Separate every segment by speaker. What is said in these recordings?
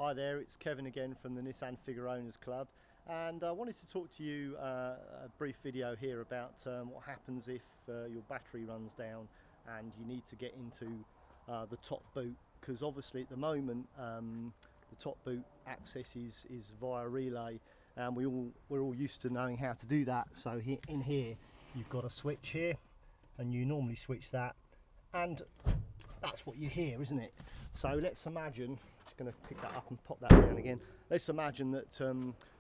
Speaker 1: Hi there, it's Kevin again from the Nissan Figaro Owners Club, and I wanted to talk to you a brief video here about what happens if your battery runs down and you need to get into the top boot, because obviously at the moment the top boot access is via relay, and we're all used to knowing how to do that. So in here you've got a switch here, and you normally switch that, and that's what you hear, isn't it? So let's imagine, just going to pick that up and pop that down again. Let's imagine that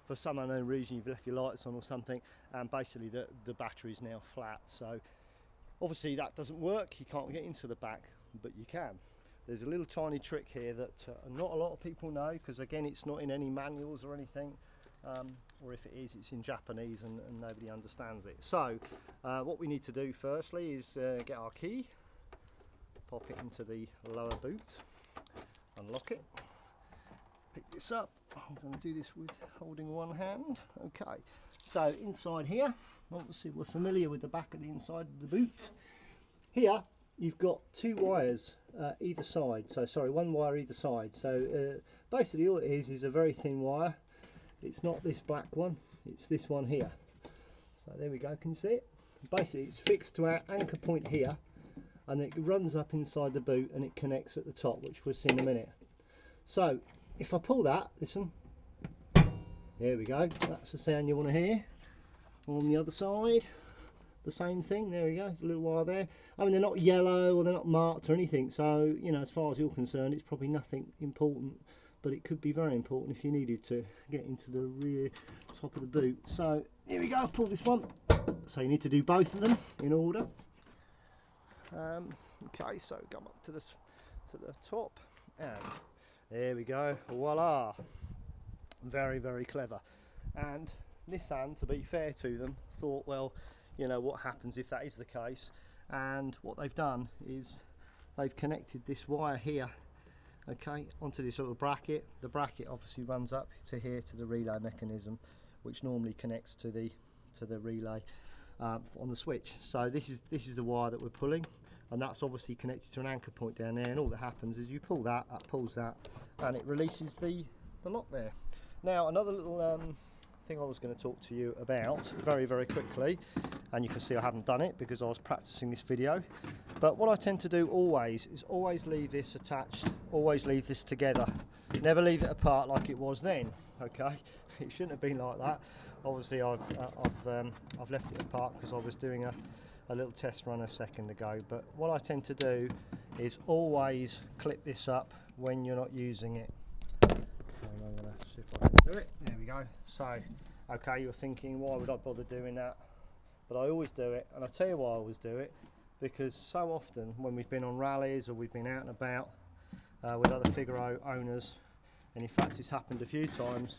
Speaker 1: for some unknown reason you've left your lights on or something, and basically the battery is now flat. So obviously that doesn't work, you can't get into the back, but you can. There's a little tiny trick here that not a lot of people know, because again it's not in any manuals or anything, or if it is, it's in Japanese and nobody understands it. So what we need to do firstly is get our key, pop it into the lower boot, unlock it, pick this up. I'm going to do this with holding one hand. Okay, so inside here, obviously we're familiar with the back of the inside of the boot. Here you've got two wires either side, so sorry, one wire either side. So basically all it is a very thin wire. It's not this black one, it's this one here. So there we go, can you see it? Basically it's fixed to our anchor point here, and it runs up inside the boot and it connects at the top, which we'll see in a minute. So if I pull that, listen, there we go, that's the sound you want to hear. On the other side, the same thing, there we go, there's a little wire there. I mean, they're not yellow or they're not marked or anything, so you know, as far as you're concerned, it's probably nothing important, but it could be very important if you needed to get into the rear top of the boot. So here we go, pull this one. So you need to do both of them in order. Okay, so come up to the top, and there we go, voila. Very, very clever. And Nissan, to be fair to them, thought, well, you know, what happens if that is the case? And what they've done is they've connected this wire here, okay, onto this little bracket. The bracket obviously runs up to here to the relay mechanism, which normally connects to the relay on the switch. So this is the wire that we're pulling, and that's obviously connected to an anchor point down there, and all that happens is you pull that, that pulls that, and it releases the lock there. Now another little thing I was going to talk to you about very, very quickly, and you can see I haven't done it because I was practicing this video, but what I tend to do always is always leave this attached, always leave this together, never leave it apart like it was then. Okay, it shouldn't have been like that. Obviously I've left it apart because I was doing a little test run a second ago, but what I tend to do is always clip this up when you're not using it. I'm going to see if I can do it. There we go. So okay, you're thinking, why would I bother doing that? But I always do it, and I'll tell you why I always do it, because so often when we've been on rallies or we've been out and about with other Figaro owners, and in fact it's happened a few times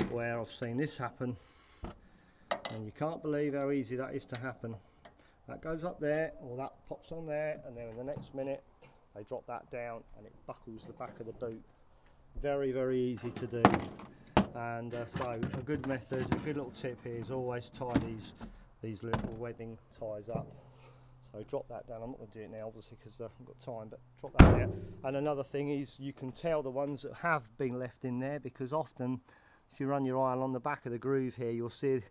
Speaker 1: where I've seen this happen, and you can't believe how easy that is to happen. That goes up there, or that pops on there, and then in the next minute they drop that down and it buckles the back of the boot. Very, very easy to do. And so a good method, a good little tip here is always tie these little webbing ties up. So drop that down. I'm not going to do it now obviously because I haven't got time, but drop that down. And another thing is you can tell the ones that have been left in there, because often if you run your eye along the back of the groove here, you'll see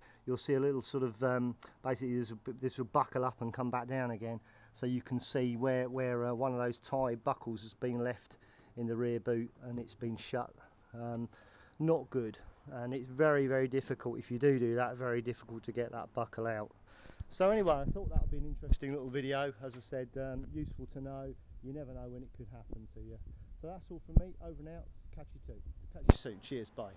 Speaker 1: a little sort of basically this will buckle up and come back down again, so you can see where one of those tie buckles has been left in the rear boot and it's been shut. Not good, and it's very, very difficult. If you do that, very difficult to get that buckle out. So anyway, I thought that would be an interesting little video. As I said, useful to know. You never know when it could happen to you. So that's all from me. Over and out. Catch you soon. Cheers. Bye.